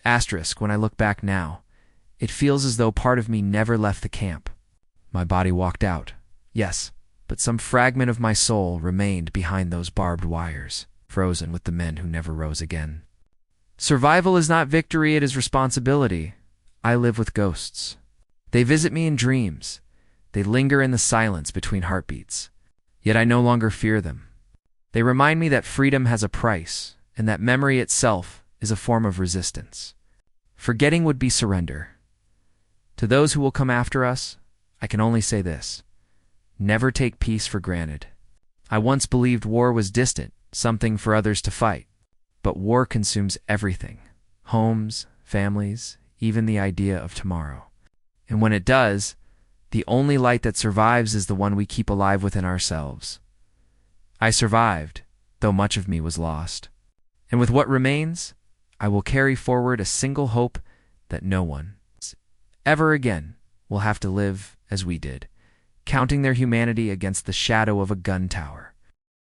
Asterisk, when I look back now, it feels as though part of me never left the camp. My body walked out, yes, but some fragment of my soul remained behind those barbed wires, frozen with the men who never rose again. Survival is not victory, it is responsibility. I live with ghosts. They visit me in dreams. They linger in the silence between heartbeats. Yet I no longer fear them. They remind me that freedom has a price, and that memory itself is a form of resistance. Forgetting would be surrender. To those who will come after us, I can only say this: never take peace for granted. I once believed war was distant, something for others to fight. But war consumes everything: homes, families, even the idea of tomorrow. And when it does, the only light that survives is the one we keep alive within ourselves. I survived, though much of me was lost. And with what remains, I will carry forward a single hope that no one, ever again, will have to live as we did, counting their humanity against the shadow of a gun tower.